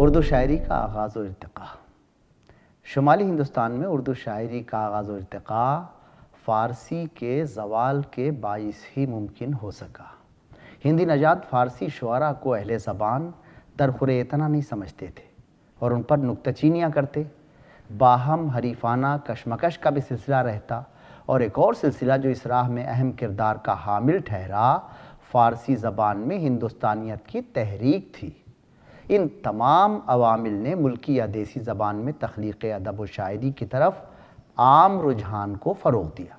اردو شاعری کا آغاز و ارتقاء۔ شمالی ہندوستان میں اردو شاعری کا آغاز و ارتقاء فارسی کے زوال کے باعث ہی ممکن ہو سکا۔ ہندی نژاد فارسی شعراء کو اہل زبان درخور اتنا نہیں سمجھتے تھے اور ان پر نکتہ چینیاں کرتے۔ باہم حریفانہ کشمکش کا بھی سلسلہ رہتا، اور ایک اور سلسلہ جو اس راہ میں اہم کردار کا حامل ٹھہرا، فارسی زبان میں ہندوستانیت کی تحریک تھی۔ ان تمام عوامل نے ملکی یا دیسی زبان میں تخلیق ادب و شاعری کی طرف عام رجحان کو فروغ دیا۔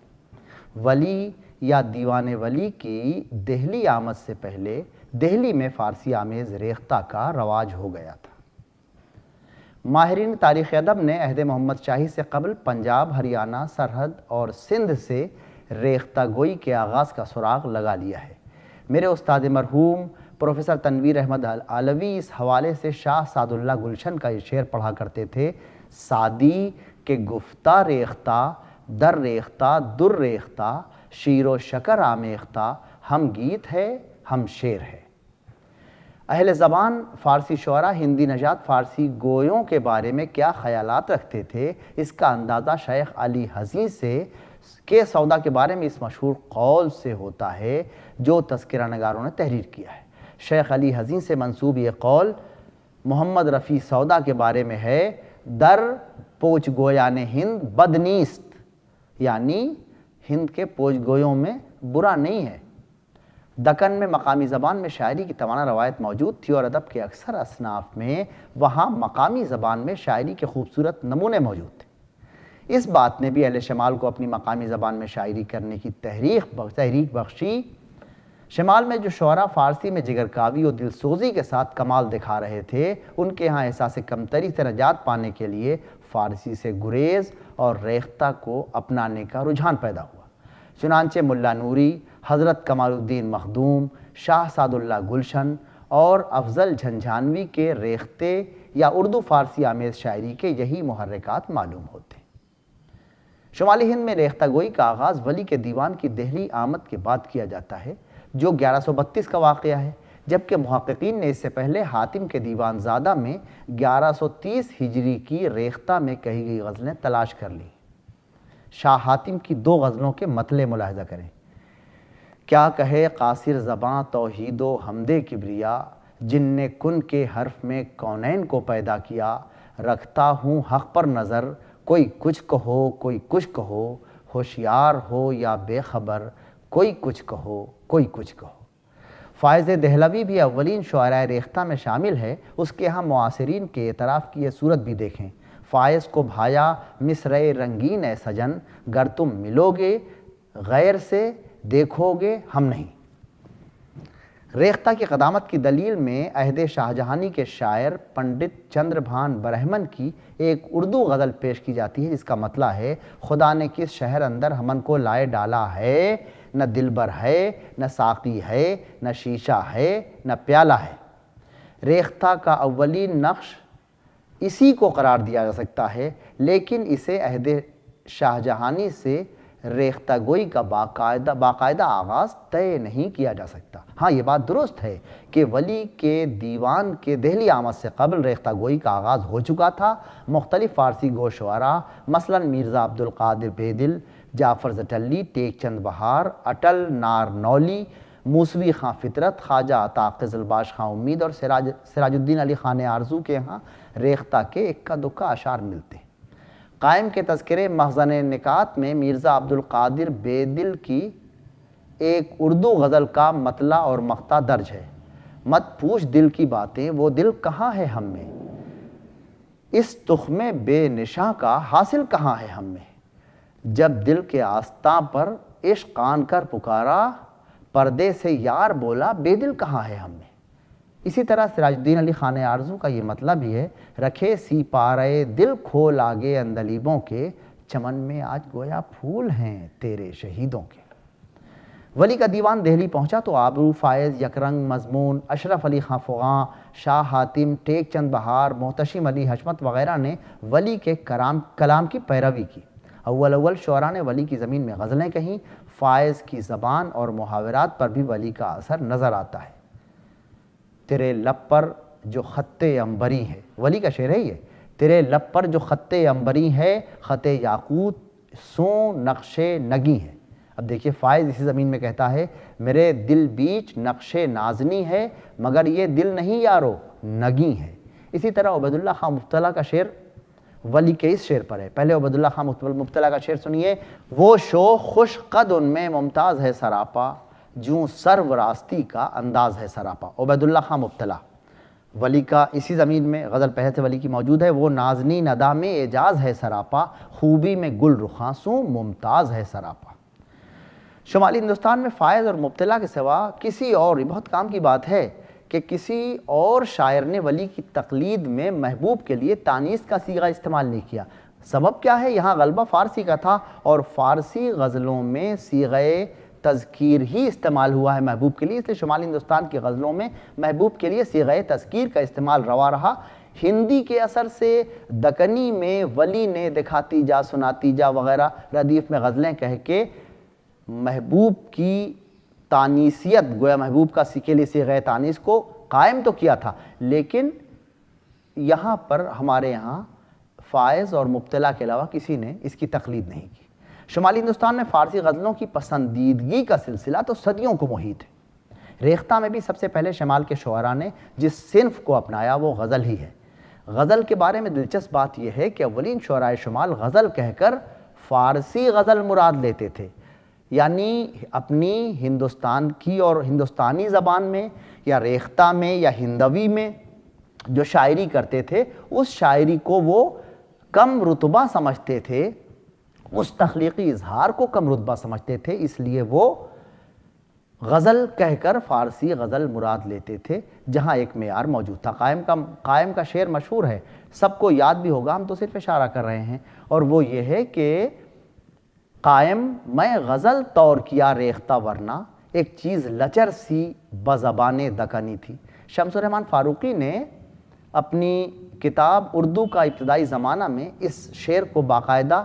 ولی یا دیوان ولی کی دہلی آمد سے پہلے دہلی میں فارسی آمیز ریختہ کا رواج ہو گیا تھا۔ ماہرین تاریخ ادب نے عہد محمد شاہی سے قبل پنجاب، ہریانہ، سرحد اور سندھ سے ریختہ گوئی کے آغاز کا سراغ لگا لیا ہے۔ میرے استاد مرحوم پروفیسر تنویر احمد علوی اس حوالے سے شاہ سعد اللہ گلشن کا یہ شعر پڑھا کرتے تھے: سعدی کے گفتہ ریختہ، در ریختہ در ریختہ، شیر و شکر آمیختہ، ہم گیت ہے ہم شعر ہے۔ اہل زبان فارسی شعراء ہندی نژاد فارسی گویوں کے بارے میں کیا خیالات رکھتے تھے، اس کا اندازہ شیخ علی حزیں سے کے سودا کے بارے میں اس مشہور قول سے ہوتا ہے جو تذکرہ نگاروں نے تحریر کیا ہے۔ شیخ علی حزیں سے منسوب یہ قول محمد رفیع سودا کے بارے میں ہے: در پوچ گویان ہند بد نیست، یعنی ہند کے پوچ گویوں میں برا نہیں ہے۔ دکن میں مقامی زبان میں شاعری کی توانا روایت موجود تھی اور ادب کے اکثر اصناف میں وہاں مقامی زبان میں شاعری کے خوبصورت نمونے موجود تھے۔ اس بات نے بھی اہل شمال کو اپنی مقامی زبان میں شاعری کرنے کی تحریک بخشی۔ شمال میں جو شعراء فارسی میں جگرکاوی اور دلسوزی کے ساتھ کمال دکھا رہے تھے، ان کے ہاں احساس کمتری سے نجات پانے کے لیے فارسی سے گریز اور ریختہ کو اپنانے کا رجحان پیدا ہوا۔ چنانچہ ملا نوری، حضرت کمال الدین مخدوم، شاہ سعد اللہ گلشن اور افضل جھنجھانوی کے ریختے یا اردو فارسی آمیز شاعری کے یہی محرکات معلوم ہوتے ہیں۔ شمالی ہند میں ریختہ گوئی کا آغاز ولی کے دیوان کی دہلی آمد کے بعد کیا جاتا ہے، جو 1132 کا واقعہ ہے، جبکہ محققین نے اس سے پہلے حاتم کے دیوان زادہ میں 1130 ہجری کی ریختہ میں کہی گئی غزلیں تلاش کر لیں۔ شاہ حاتم کی 2 غزلوں کے مطلع ملاحظہ کریں: کیا کہے قاصر زباں توحید و حمد کبریا، جن نے کن کے حرف میں کونین کو پیدا کیا، رکھتا ہوں حق پر نظر، کوئی کچھ کہو کوئی کچھ کہو، ہوشیار ہو یا بے خبر، کوئی کچھ کہو کوئی کچھ کہو۔ فائز دہلوی بھی اولین شعراء ریختہ میں شامل ہے۔ اس کے ہاں معاصرین کے اعتراف کی یہ صورت بھی دیکھیں: فائز کو بھایا مصرعِ رنگین اے سجن، گر تم ملو گے غیر سے دیکھو گے ہم نہیں۔ ریختہ کی قدامت کی دلیل میں عہد شاہ جہانی کے شاعر پنڈت چندر بھان برہمن کی ایک اردو غزل پیش کی جاتی ہے، جس کا مطلع ہے: خدا نے کس شہر اندر ہمن کو لائے ڈالا ہے، نہ دلبر ہے نہ ساقی ہے نہ شیشہ ہے نہ پیالہ ہے۔ ریختہ کا اولین نقش اسی کو قرار دیا جا سکتا ہے، لیکن اسے عہد شاہ جہانی سے ریختہ گوئی کا باقاعدہ آغاز طے نہیں کیا جا سکتا۔ ہاں، یہ بات درست ہے کہ ولی کے دیوان کے دہلی آمد سے قبل ریختہ گوئی کا آغاز ہو چکا تھا۔ مختلف فارسی گو شعراء مثلاً مرزا عبدالقادر بیدل، جعفر زٹلی، ٹیک چند بہار، اٹل نارنولی، موسوی خاں فطرت، خواجہ عطا قزلباش خاں امید اور سراج الدین علی خان آرزو کے ہاں ریختہ کے اکا دکا اشعار ملتے ہیں۔ قائم کے تذکرے مخزن نکات میں مرزا عبدالقادر بیدل کی ایک اردو غزل کا مطلع اور مقطع درج ہے: مت پوچھ دل کی باتیں، وہ دل کہاں ہے ہم میں، اس تخم بے نشاں کا حاصل کہاں ہے ہم میں، جب دل کے آستاں پر عشق آن کر پکارا، پردے سے یار بولا بے دل کہاں ہے ہم میں۔ اسی طرح سراج الدین علی خان آرزو کا یہ مطلب بھی ہے: رکھے سی پارے دل کھول آگے اندلیبوں کے، چمن میں آج گویا پھول ہیں تیرے شہیدوں کے۔ ولی کا دیوان دہلی پہنچا تو آبرو، فائز، یکرنگ، مضمون، اشرف علی خاں فغاں، شاہ حاتم، ٹیک چند بہار، محتشم علی حشمت وغیرہ نے ولی کے کلام کی پیروی کی۔ اول شعراء نے ولی کی زمین میں غزلیں کہیں۔ فائز کی زبان اور محاورات پر بھی ولی کا اثر نظر آتا ہے: تیرے لب پر جو خط عنبری ہے، ولی کا شعر ہے یہ، تیرے لب پر جو خط عنبری ہے، خط یاقوت سوں نقش نگی ہے۔ اب دیکھیے فائز اسی زمین میں کہتا ہے میرے دل بیچ نقش نازنی ہے، مگر یہ دل نہیں یارو نگی ہے۔ اسی طرح عبید اللہ خان مبتلا کا شعر ولی کے اس شعر پر ہے۔ پہلے عبید اللہ خان مبتلا کا شعر سنیے، وہ شوخ خوش قد ان میں ممتاز ہے سراپا، جوں سرو راستی کا انداز ہے سراپا۔ عبید اللہ خان مبتلا، ولی کا اسی زمین میں غزل پہلے سے ولی کی موجود ہے، وہ نازنی ندا میں اعجاز ہے سراپا، خوبی میں گل رخاں سوں ممتاز ہے سراپا۔ شمالی ہندوستان میں فائز اور مبتلا کے سوا کسی اور، یہ بہت کام کی بات ہے کہ کسی اور شاعر نے ولی کی تقلید میں محبوب کے لیے تانیث کا صیغہ استعمال نہیں کیا۔ سبب کیا ہے؟ یہاں غلبہ فارسی کا تھا اور فارسی غزلوں میں صیغہ تذکیر ہی استعمال ہوا ہے محبوب کے لیے، اس لیے شمالی ہندوستان کی غزلوں میں محبوب کے لیے صیغہ تذکیر کا استعمال روا رہا۔ ہندی کے اثر سے دکنی میں ولی نے دکھاتی جا سناتی جا وغیرہ ردیف میں غزلیں کہہ کے محبوب کی تانیثیت، گویا محبوب کا کے لیے صیغہ تانیث کو قائم تو کیا تھا، لیکن یہاں پر ہمارے یہاں فائز اور مبتلا کے علاوہ کسی نے اس کی تقلید نہیں کی۔ شمالی ہندوستان میں فارسی غزلوں کی پسندیدگی کا سلسلہ تو صدیوں کو محیط ہے۔ ریختہ میں بھی سب سے پہلے شمال کے شعراء نے جس صنف کو اپنایا وہ غزل ہی ہے۔ غزل کے بارے میں دلچسپ بات یہ ہے کہ اولین شعراء شمال غزل کہہ کر فارسی غزل مراد لیتے تھے، یعنی اپنی ہندوستان کی اور ہندوستانی زبان میں یا ریختہ میں یا ہندوی میں جو شاعری کرتے تھے اس شاعری کو وہ کم رتبہ سمجھتے تھے، اس تخلیقی اظہار کو کم رتبہ سمجھتے تھے، اس لیے وہ غزل کہہ کر فارسی غزل مراد لیتے تھے، جہاں ایک معیار موجود تھا۔ قائم کا شعر مشہور ہے، سب کو یاد بھی ہوگا، ہم تو صرف اشارہ کر رہے ہیں، اور وہ یہ ہے کہ قائم میں غزل طور کیا ریختہ ورنہ، ایک چیز لچر سی بزبان دکنی تھی۔ شمس الرحمن فاروقی نے اپنی کتاب اردو کا ابتدائی زمانہ میں اس شعر کو باقاعدہ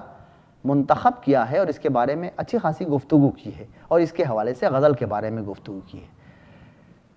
منتخب کیا ہے اور اس کے بارے میں اچھی خاصی گفتگو کی ہے اور اس کے حوالے سے غزل کے بارے میں گفتگو کی ہے۔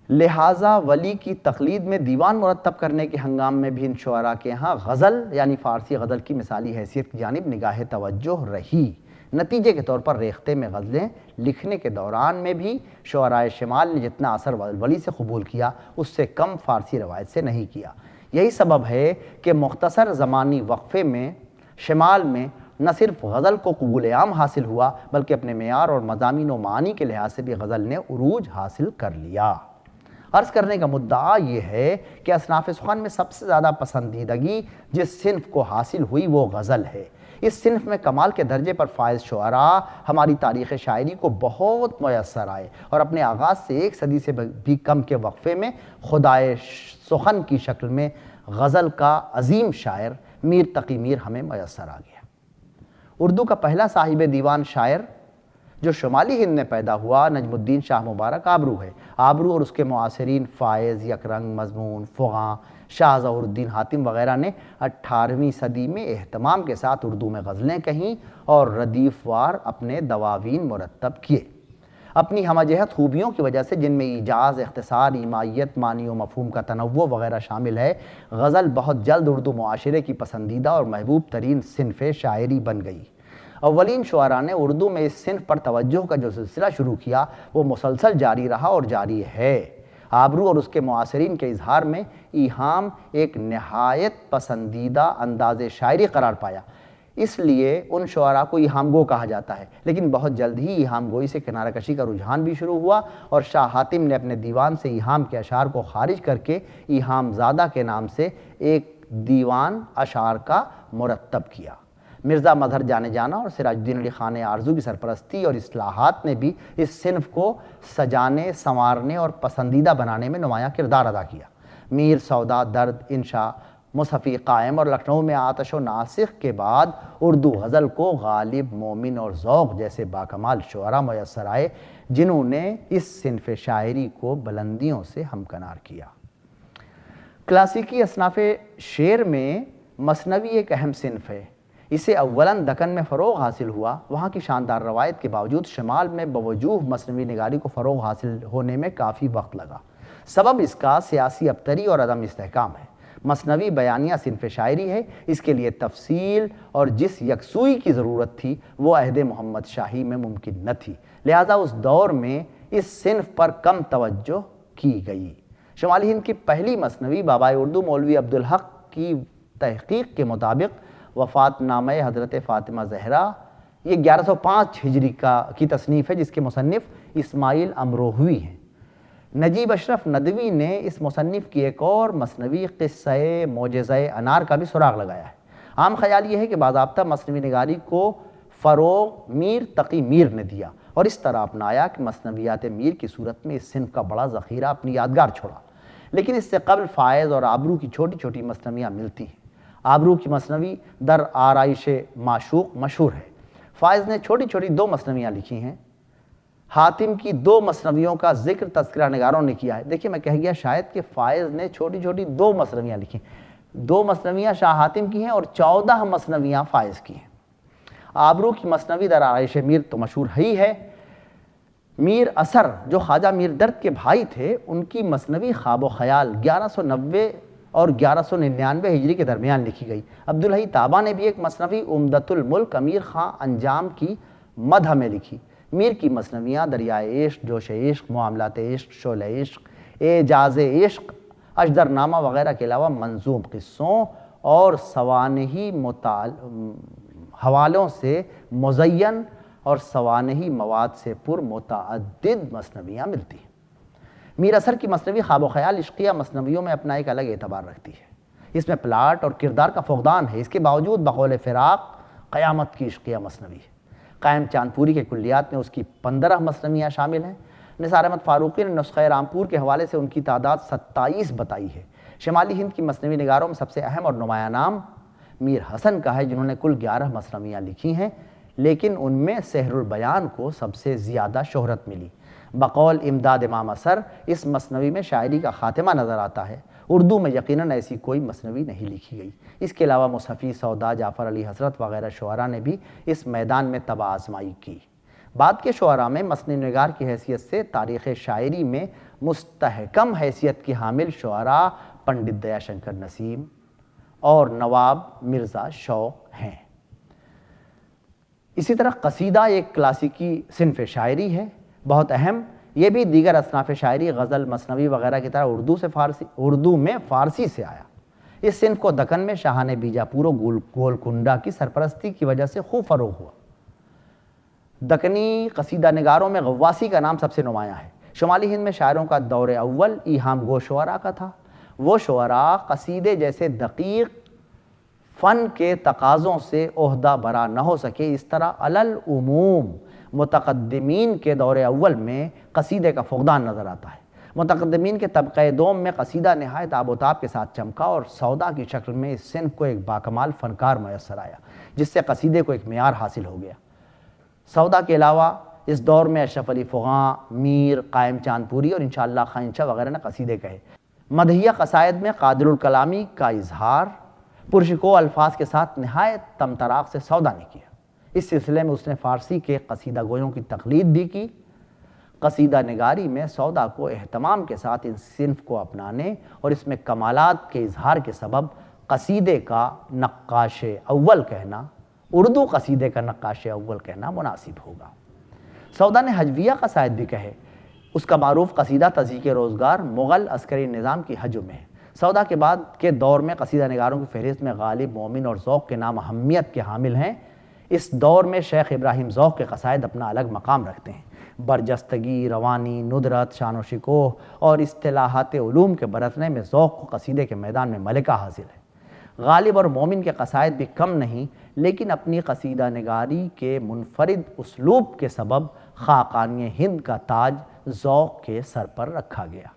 لہٰذا ولی کی تقلید میں دیوان مرتب کرنے کے ہنگام میں بھی ان شعراء کے ہاں غزل یعنی فارسی غزل کی مثالی حیثیت کی جانب نگاہ توجہ رہی۔ نتیجے کے طور پر ریختے میں غزلیں لکھنے کے دوران میں بھی شعراء شمال نے جتنا اثر ولی سے قبول کیا اس سے کم فارسی روایت سے نہیں کیا۔ یہی سبب ہے کہ مختصر زمانی وقفے میں شمال میں نہ صرف غزل کو قبول عام حاصل ہوا بلکہ اپنے معیار اور مضامین و معانی کے لحاظ سے بھی غزل نے عروج حاصل کر لیا۔ عرض کرنے کا مدعا یہ ہے کہ اصناف سخن میں سب سے زیادہ پسندیدگی جس صنف کو حاصل ہوئی وہ غزل ہے۔ اس صنف میں کمال کے درجے پر فائز شعراء ہماری تاریخ شاعری کو بہت میسر آئے اور اپنے آغاز سے ایک صدی سے بھی کم کے وقفے میں خدائے سخن کی شکل میں غزل کا عظیم شاعر میر تقی میر ہمیں میسر آ گیا۔ اردو کا پہلا صاحب دیوان شاعر جو شمالی ہند میں پیدا ہوا نجم الدین شاہ مبارک آبرو ہے۔ آبرو اور اس کے معاصرین فائز، یکرنگ، مضمون، فغاں، شاہ ظہور الدین حاتم وغیرہ نے 18ویں صدی میں اہتمام کے ساتھ اردو میں غزلیں کہیں اور ردیف وار اپنے دواوین مرتب کیے۔ اپنی ہمہ جہت خوبیوں کی وجہ سے جن میں ایجاز، اختصار، ایمائیت، معنی و مفہوم کا تنوع وغیرہ شامل ہے، غزل بہت جلد اردو معاشرے کی پسندیدہ اور محبوب ترین صنف شاعری بن گئی۔ اولین شعراء نے اردو میں اس صنف پر توجہ کا جو سلسلہ شروع کیا وہ مسلسل جاری رہا اور جاری ہے۔ آبرو اور اس کے معاصرین کے اظہار میں ایہام ایک نہایت پسندیدہ انداز شاعری قرار پایا، اس لیے ان شعراء کو ایہام گو کہا جاتا ہے، لیکن بہت جلد ہی ایہام گوئی سے کنارہ کشی کا رجحان بھی شروع ہوا اور شاہ حاتم نے اپنے دیوان سے ایہام کے اشعار کو خارج کر کے ایہام زادہ کے نام سے ایک دیوان اشعار کا مرتب کیا۔ مرزا مظہر جانے جانا اور سراج الدین علی خان آرزو کی سرپرستی اور اصلاحات نے بھی اس صنف کو سجانے، سنوارنے اور پسندیدہ بنانے میں نمایاں کردار ادا کیا۔ میر، سودا، درد، انشاء، مصحفی، قائم اور لکھنؤ میں آتش و ناسخ کے بعد اردو غزل کو غالب، مومن اور ذوق جیسے باکمال شعراء میسر آئے جنہوں نے اس صنف شاعری کو بلندیوں سے ہمکنار کیا۔ کلاسیکی اصناف شعر میں مثنوی ایک اہم صنف ہے۔ اسے اولاً دکن میں فروغ حاصل ہوا، وہاں کی شاندار روایت کے باوجود شمال میں بوجوہ مثنوی نگاری کو فروغ حاصل ہونے میں کافی وقت لگا۔ سبب اس کا سیاسی ابتری اور عدم استحکام ہے۔ مثنوی بیانیہ صنف شاعری ہے، اس کے لیے تفصیل اور جس یکسوئی کی ضرورت تھی وہ عہد محمد شاہی میں ممکن نہ تھی، لہٰذا اس دور میں اس صنف پر کم توجہ کی گئی۔ شمالی ہند کی پہلی مثنوی بابائے اردو مولوی عبدالحق کی تحقیق کے مطابق وفات نامہ حضرت فاطمہ زہرا، یہ 1105 ہجری کی تصنیف ہے، جس کے مصنف اسماعیل امروہوی ہیں۔ نجیب اشرف ندوی نے اس مصنف کی ایک اور مثنوی قصہ معجزہ انار کا بھی سراغ لگایا ہے۔ عام خیال یہ ہے کہ باضابطہ مثنوی نگاری کو فروغ میر تقی میر نے دیا اور اس طرح اپنایا کہ مثنویات میر کی صورت میں اس صنف کا بڑا ذخیرہ اپنی یادگار چھوڑا، لیکن اس سے قبل فائز اور آبرو کی چھوٹی چھوٹی مثنویاں ملتی ہیں۔ آبرو کی مثنوی در آرائش معشوق مشہور ہے۔ فائز نے چھوٹی چھوٹی 2 مثنویاں لکھی ہیں۔ حاتم کی 2 مثنویوں کا ذکر تذکرہ نگاروں نے کیا ہے۔ دیکھیں میں کہہ گیا شاید کہ فائز نے چھوٹی چھوٹی 2 مثنویاں لکھی ہیں، 2 مثنویاں شاہ حاتم کی ہیں اور 14 مثنویاں فائز کی ہیں۔ آبرو کی مثنوی در آرائش میر تو مشہور ہی ہے۔ میر اثر جو خواجہ میر درد کے بھائی تھے، ان کی مثنوی خواب و خیال 1190 اور 1199 ہجری کے درمیان لکھی گئی۔ عبدالحی طابہ نے بھی ایک مثنوی عمدۃ الملک امیر خاں انجام کی مدح میں لکھی۔ میر کی مثنویاں دریائے عشق، جوش عشق، معاملات عشق، شعلہ عشق، اعجاز عشق، اشدر نامہ وغیرہ کے علاوہ منظوم قصوں اور سوانحی حوالوں سے مزین اور سوانحی مواد سے پر متعدد مثنویاں ملتی ہیں۔ میر اثر کی مثنوی خواب و خیال عشقیہ مثنویوں میں اپنا ایک الگ اعتبار رکھتی ہے۔ اس میں پلاٹ اور کردار کا فقدان ہے، اس کے باوجود بقول فراق قیامت کی عشقیہ مثنوی ہے۔ قائم چاندپوری کے کلیات میں اس کی 15 مثنویاں شامل ہیں۔ نثار احمد فاروقی نے نسخہ رامپور کے حوالے سے ان کی تعداد 27 بتائی ہے۔ شمالی ہند کی مثنوی نگاروں میں سب سے اہم اور نمایاں نام میر حسن کا ہے، جنہوں نے کل 11 مثنویاں لکھی ہیں، لیکن ان میں سحر البیان کو سب سے زیادہ شہرت ملی۔ بقول امداد امام اثر اس مثنوی میں شاعری کا خاتمہ نظر آتا ہے۔ اردو میں یقیناً ایسی کوئی مثنوی نہیں لکھی گئی۔ اس کے علاوہ مصحفی سودا، جعفر علی حضرت وغیرہ شعراء نے بھی اس میدان میں طبع آزمائی کی۔ بعد کے شعراء میں مثنوی نگار کی حیثیت سے تاریخ شاعری میں مستحکم حیثیت کی حامل شعراء پنڈت دیا شنکر نسیم اور نواب مرزا شوق ہیں۔ اسی طرح قصیدہ ایک کلاسیکی صنف شاعری ہے، بہت اہم۔ یہ بھی دیگر اصناف شاعری، غزل، مثنوی وغیرہ کی طرح اردو میں فارسی سے آیا۔ اس صنف کو دکن میں شاہان بیجاپور و گولکنڈہ کی سرپرستی کی وجہ سے خوب فروغ ہوا۔ دکنی قصیدہ نگاروں میں غواصی کا نام سب سے نمایاں ہے۔ شمالی ہند میں شاعروں کا دور اول ایہام گو شعراء کا تھا۔ وہ شعراء قصیدے جیسے دقیق فن کے تقاضوں سے عہدہ برا نہ ہو سکے۔ اس طرح العموم متقدمین کے دور اول میں قصیدے کا فقدان نظر آتا ہے۔ متقدمین کے طبقہ دوم میں قصیدہ نہایت آب و تاب کے ساتھ چمکا اور سودا کی شکل میں اس صنف کو ایک باکمال فنکار میسر آیا، جس سے قصیدے کو ایک معیار حاصل ہو گیا۔ سودا کے علاوہ اس دور میں اشرف علی فغاں، میر، قائم چاندپوری اور انشاءاللہ خان انشا وغیرہ نے قصیدے کہے۔ مدحیہ قصائد میں قادر الکلامی کا اظہار پرشکو الفاظ کے ساتھ نہایت طمطراق سے سودا نے کیا۔ اس سلسلے میں اس نے فارسی کے قصیدہ گویوں کی تقلید بھی کی۔ قصیدہ نگاری میں سودا کو اہتمام کے ساتھ اس صنف کو اپنانے اور اس میں کمالات کے اظہار کے سبب قصیدے کا نقاش اول کہنا، اردو قصیدے کا نقاش اول کہنا مناسب ہوگا۔ سودا نے حجویہ قصائد بھی کہے۔ اس کا معروف قصیدہ تضحیک روزگار مغل عسکری نظام کی حجم میں ہے۔ سودا کے بعد کے دور میں قصیدہ نگاروں کی فہرست میں غالب، مومن اور ذوق کے نام اہمیت کے حامل ہیں۔ اس دور میں شیخ ابراہیم ذوق کے قصائد اپنا الگ مقام رکھتے ہیں۔ برجستگی، روانی، ندرت، شان و شکوہ اور اصطلاحات علوم کے برتنے میں ذوق کو قصیدے کے میدان میں ملکہ حاصل ہے۔ غالب اور مومن کے قصائد بھی کم نہیں، لیکن اپنی قصیدہ نگاری کے منفرد اسلوب کے سبب خاقانی ہند کا تاج ذوق کے سر پر رکھا گیا۔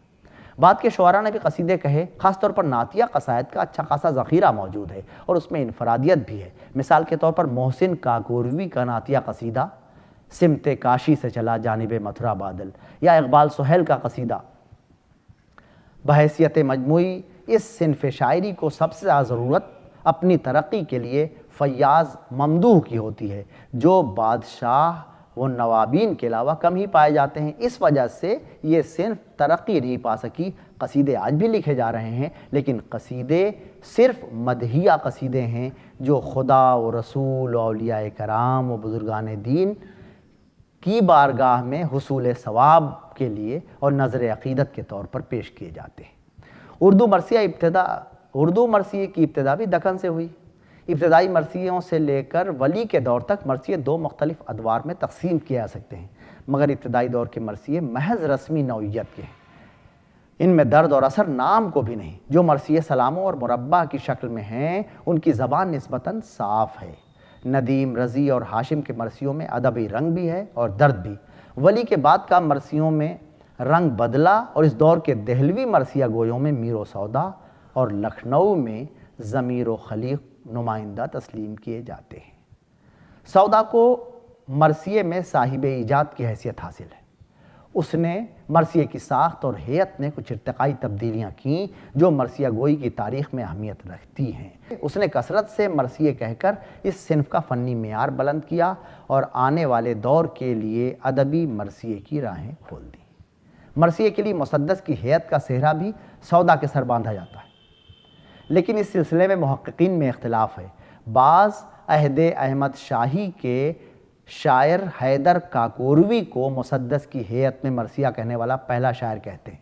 بعد کے شعراء نے بھی قصیدے کہے۔ خاص طور پر نعتیہ قصائد کا اچھا خاصا ذخیرہ موجود ہے اور اس میں انفرادیت بھی ہے۔ مثال کے طور پر محسن کاکوروی کا نعتیہ قصیدہ سمت کاشی سے چلا جانب متھرا بادل، یا اقبال سہیل کا قصیدہ بحیثیت مجموعی اس صنف شاعری کو سب سے زیادہ ضرورت اپنی ترقی کے لیے فیاض ممدوح کی ہوتی ہے، جو بادشاہ وہ نوابین کے علاوہ کم ہی پائے جاتے ہیں۔ اس وجہ سے یہ صنف ترقی نہیں پا سکی۔ قصیدے آج بھی لکھے جا رہے ہیں، لیکن قصیدے صرف مدحیہ قصیدے ہیں جو خدا و رسول و اولیاء کرام و بزرگان دین کی بارگاہ میں حصول ثواب کے لیے اور نظر عقیدت کے طور پر پیش کیے جاتے ہیں۔ اردو مرثیے کی ابتدا بھی دکن سے ہوئی۔ ابتدائی مرثیوں سے لے کر ولی کے دور تک مرثیے دو مختلف ادوار میں تقسیم کیے جا سکتے ہیں، مگر ابتدائی دور کے مرثیے محض رسمی نوعیت کے ہیں۔ ان میں درد اور اثر نام کو بھی نہیں۔ جو مرثیے سلاموں اور مربع کی شکل میں ہیں ان کی زبان نسبتاً صاف ہے۔ ندیم، رضی اور ہاشم کے مرثیوں میں ادبی رنگ بھی ہے اور درد بھی۔ ولی کے بعد کا مرثیوں میں رنگ بدلا اور اس دور کے دہلوی مرثیہ گویوں میں میر و سودا اور لکھنؤ میں ضمیر و خلیق نمائندہ تسلیم کیے جاتے ہیں۔ سودا کو مرثیے میں صاحب ایجاد کی حیثیت حاصل ہے۔ اس نے مرثیے کی ساخت اور ہیئت میں کچھ ارتقائی تبدیلیاں کیں جو مرثیہ گوئی کی تاریخ میں اہمیت رکھتی ہیں۔ اس نے کثرت سے مرثیے کہہ کر اس صنف کا فنی معیار بلند کیا اور آنے والے دور کے لیے ادبی مرثیے کی راہیں کھول دیں۔ مرثیے کے لیے مسدس کی ہیئت کا صحرا بھی سودا کے سر باندھا جاتا ہے، لیکن اس سلسلے میں محققین میں اختلاف ہے۔ بعض عہد احمد شاہی کے شاعر حیدر کاکوروی کو مسدس کی ہیئت میں مرثیہ کہنے والا پہلا شاعر کہتے ہیں۔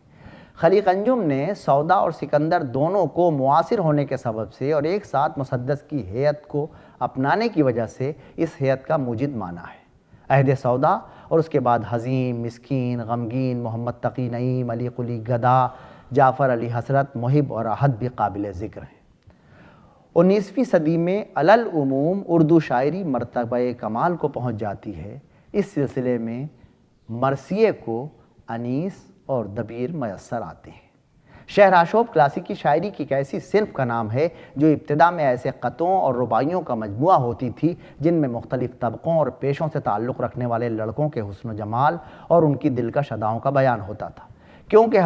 خلیق انجم نے سودا اور سکندر دونوں کو معاصر ہونے کے سبب سے اور ایک ساتھ مسدس کی ہیئت کو اپنانے کی وجہ سے اس ہیئت کا موجد مانا ہے۔ عہد سودا اور اس کے بعد حزین، مسکین، غمگین، محمد تقی نعیم، علی قلی گدا، جعفر علی حسرت، محب اور احد بھی قابل ذکر ہیں۔ 19ویں صدی میں العموم اردو شاعری مرتبہ کمال کو پہنچ جاتی ہے۔ اس سلسلے میں مرثیے کو انیس اور دبیر میسر آتے ہیں۔ شہر آشوب کلاسیکی شاعری کی ایک ایسی صنف کا نام ہے جو ابتدا میں ایسے قطعوں اور رباعیوں کا مجموعہ ہوتی تھی جن میں مختلف طبقوں اور پیشوں سے تعلق رکھنے والے لڑکوں کے حسن و جمال اور ان کی دلکش اداؤں کا بیان ہوتا تھا۔ کیونکہ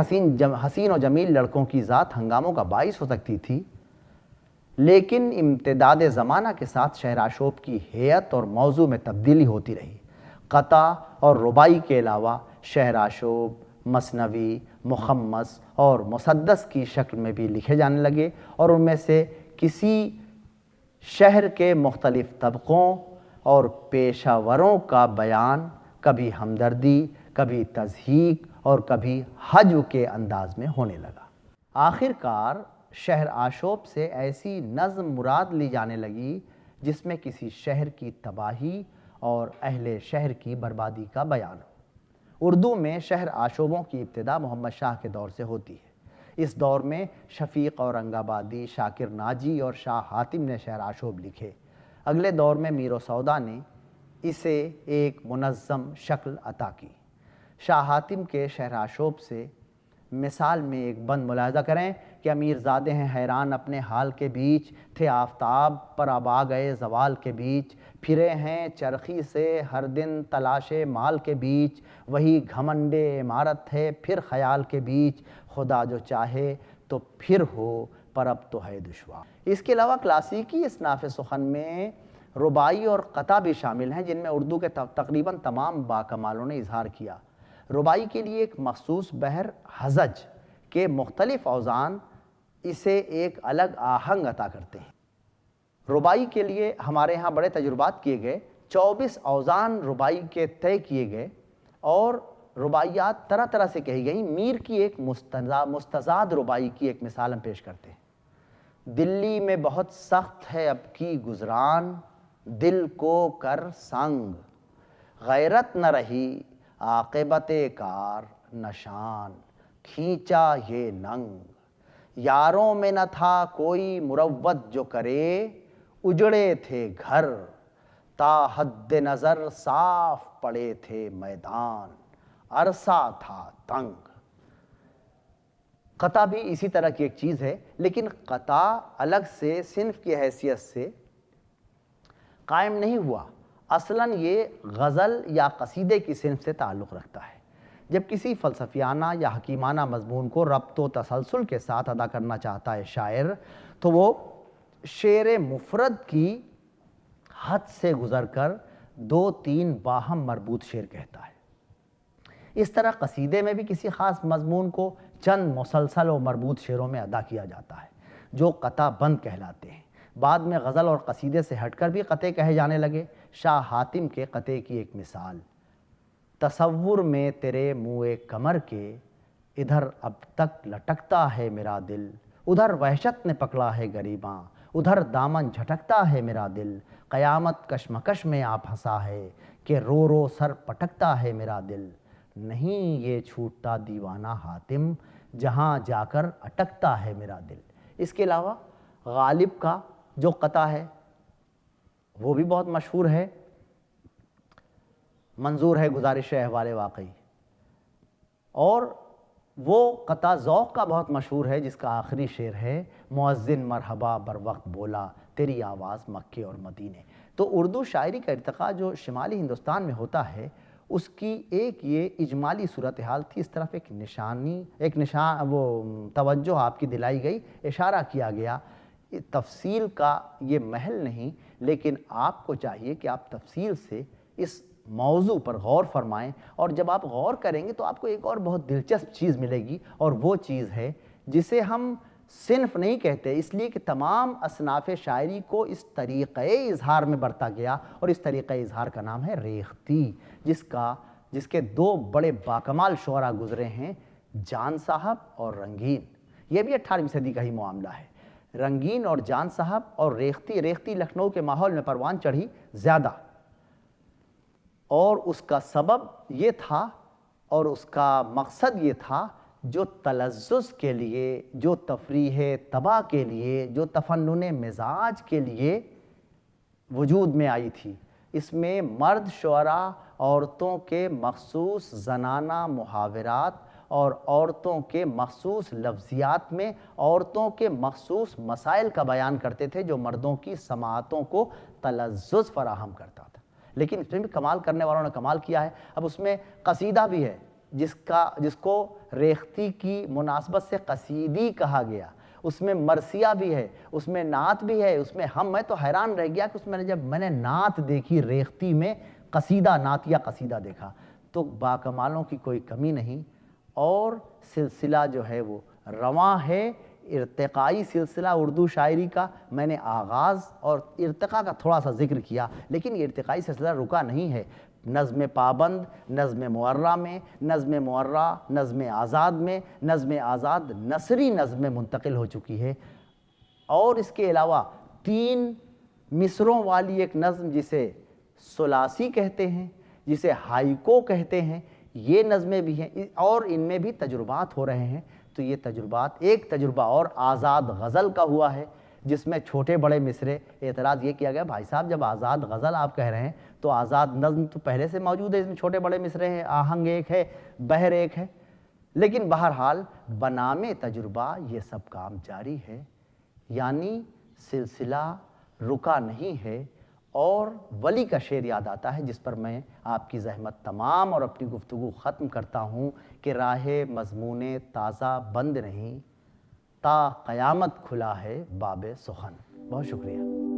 حسین و جمیل لڑکوں کی ذات ہنگاموں کا باعث ہو سکتی تھی، لیکن امتداد زمانہ کے ساتھ شہر آشوب کی ہیئت اور موضوع میں تبدیلی ہوتی رہی۔ قطع اور رباعی کے علاوہ شہر آشوب، مثنوی، مخمس اور مسدس کی شکل میں بھی لکھے جانے لگے اور ان میں سے کسی شہر کے مختلف طبقوں اور پیشہ وروں کا بیان کبھی ہمدردی، کبھی تضحیک اور کبھی حجو کے انداز میں ہونے لگا۔ آخر کار شہر آشوب سے ایسی نظم مراد لی جانے لگی جس میں کسی شہر کی تباہی اور اہل شہر کی بربادی کا بیان ہو۔ اردو میں شہر آشوبوں کی ابتدا محمد شاہ کے دور سے ہوتی ہے۔ اس دور میں شفیق اورنگ آبادی، شاکر ناجی اور شاہ حاتم نے شہر آشوب لکھے۔ اگلے دور میں میر و سودا نے اسے ایک منظم شکل عطا کی۔ شاہ حاتم کے شہر آشوب سے مثال میں ایک بند ملاحظہ کریں کہ امیر زادے ہیں حیران اپنے حال کے بیچ، تھے آفتاب پر اب آ گئے زوال کے بیچ، پھرے ہیں چرخی سے ہر دن تلاش مال کے بیچ، وہی گھمنڈے عمارت ہے پھر خیال کے بیچ، خدا جو چاہے تو پھر ہو پر اب تو ہے دشوار۔ اس کے علاوہ کلاسیکی اصناف سخن میں رباعی اور قطع بھی شامل ہیں جن میں اردو کے تقریباً تمام باکمالوں نے اظہار کیا۔ رباعی کے لیے ایک مخصوص بحر ہزج کے مختلف اوزان اسے ایک الگ آہنگ عطا کرتے ہیں۔ رباعی کے لیے ہمارے ہاں بڑے تجربات کیے گئے، 24 اوزان رباعی کے طے کیے گئے اور رباعیات طرح طرح سے کہی گئیں۔ میر کی ایک مستزاد رباعی کی ایک مثال ہم پیش کرتے ہیں۔ دلی میں بہت سخت ہے اب کی گزران، دل کو کر سنگ، غیرت نہ رہی عاقبت کار نشان، کھینچا یہ ننگ، یاروں میں نہ تھا کوئی مروت جو کرے، اجڑے تھے گھر تا حد نظر صاف پڑے تھے میدان، عرصہ تھا تنگ۔ قطع بھی اسی طرح کی ایک چیز ہے، لیکن قطع الگ سے صنف کی حیثیت سے قائم نہیں ہوا۔ اصلاً یہ غزل یا قصیدے کی صنف سے تعلق رکھتا ہے۔ جب کسی فلسفیانہ یا حکیمانہ مضمون کو ربط و تسلسل کے ساتھ ادا کرنا چاہتا ہے شاعر تو وہ شعر مفرد کی حد سے گزر کر دو تین باہم مربوط شعر کہتا ہے۔ اس طرح قصیدے میں بھی کسی خاص مضمون کو چند مسلسل و مربوط شعروں میں ادا کیا جاتا ہے جو قطع بند کہلاتے ہیں۔ بعد میں غزل اور قصیدے سے ہٹ کر بھی قطعے کہے جانے لگے۔ شاہ حاتم کے قطعے کی ایک مثال: تصور میں تیرے منہ کمر کے، ادھر اب تک لٹکتا ہے میرا دل، ادھر وحشت نے پکڑا ہے گریباں، ادھر دامن جھٹکتا ہے میرا دل، قیامت کشمکش میں آ پھنسا ہے کہ رو رو سر پٹکتا ہے میرا دل، نہیں یہ چھوٹتا دیوانہ حاتم، جہاں جا کر اٹکتا ہے میرا دل۔ اس کے علاوہ غالب کا جو قطع ہے وہ بھی بہت مشہور ہے، منظور ہے گزارش احوال واقعی، اور وہ قطع ذوق کا بہت مشہور ہے جس کا آخری شعر ہے: مؤذن مرحبا بر وقت بولا، تیری آواز مکے اور مدینے۔ تو اردو شاعری کا ارتقاء جو شمالی ہندوستان میں ہوتا ہے اس کی ایک یہ اجمالی صورتحال تھی۔ اس طرف ایک توجہ آپ کی دلائی گئی، اشارہ کیا گیا۔ تفصیل کا یہ محل نہیں، لیکن آپ کو چاہیے کہ آپ تفصیل سے اس موضوع پر غور فرمائیں، اور جب آپ غور کریں گے تو آپ کو ایک اور بہت دلچسپ چیز ملے گی، اور وہ چیز ہے جسے ہم صنف نہیں کہتے اس لیے کہ تمام اصناف شاعری کو اس طریقۂ اظہار میں برتا گیا، اور اس طریقۂ اظہار کا نام ہے ریختی، جس کے دو بڑے باکمال شعراء گزرے ہیں، جان صاحب اور رنگین۔ یہ بھی 18ویں صدی کا ہی معاملہ ہے۔ رنگین اور جان صاحب اور ریختی لکھنؤ کے ماحول میں پروان چڑھی زیادہ، اور اس کا سبب یہ تھا اور اس کا مقصد یہ تھا جو تلذذ کے لیے، جو تفریح طبع کے لیے، جو تفنن مزاج کے لیے وجود میں آئی تھی۔ اس میں مرد شعراء عورتوں کے مخصوص زنانہ محاورات اور عورتوں کے مخصوص لفظیات میں عورتوں کے مخصوص مسائل کا بیان کرتے تھے جو مردوں کی سماعتوں کو تلذذ فراہم کرتا تھا۔ لیکن اس میں بھی کمال کرنے والوں نے کمال کیا ہے۔ اب اس میں قصیدہ بھی ہے جس کو ریختی کی مناسبت سے قصیدی کہا گیا، اس میں مرثیہ بھی ہے، اس میں نعت بھی ہے، اس میں میں تو حیران رہ گیا کہ اس میں جب میں نے نعت دیکھی ریختی میں، قصیدہ نعت یا قصیدہ دیکھا تو باکمالوں کی کوئی کمی نہیں، اور سلسلہ جو ہے وہ رواں ہے۔ ارتقائی سلسلہ اردو شاعری کا میں نے آغاز اور ارتقاء کا تھوڑا سا ذکر کیا، لیکن یہ ارتقائی سلسلہ رکا نہیں ہے۔ نظم پابند، نظم معرہ میں، نظم معرہ نظم آزاد میں، نظم آزاد نثری نظم میں منتقل ہو چکی ہے، اور اس کے علاوہ 3 مصروں والی ایک نظم جسے ثلاثی کہتے ہیں، جسے ہائیکو کہتے ہیں، یہ نظمیں بھی ہیں، اور ان میں بھی تجربات ہو رہے ہیں۔ تو یہ تجربات، ایک تجربہ اور آزاد غزل کا ہوا ہے جس میں چھوٹے بڑے مصرے۔ اعتراض یہ کیا گیا بھائی صاحب جب آزاد غزل آپ کہہ رہے ہیں تو آزاد نظم تو پہلے سے موجود ہے، اس میں چھوٹے بڑے مصرے ہیں، آہنگ ایک ہے، بحر ایک ہے، لیکن بہرحال بنام تجربہ یہ سب کام جاری ہے، یعنی سلسلہ رکا نہیں ہے۔ اور ولی کا شعر یاد آتا ہے جس پر میں آپ کی زحمت تمام اور اپنی گفتگو ختم کرتا ہوں کہ راہ مضمون تازہ بند نہیں، تا قیامت کھلا ہے باب سخن۔ بہت شکریہ۔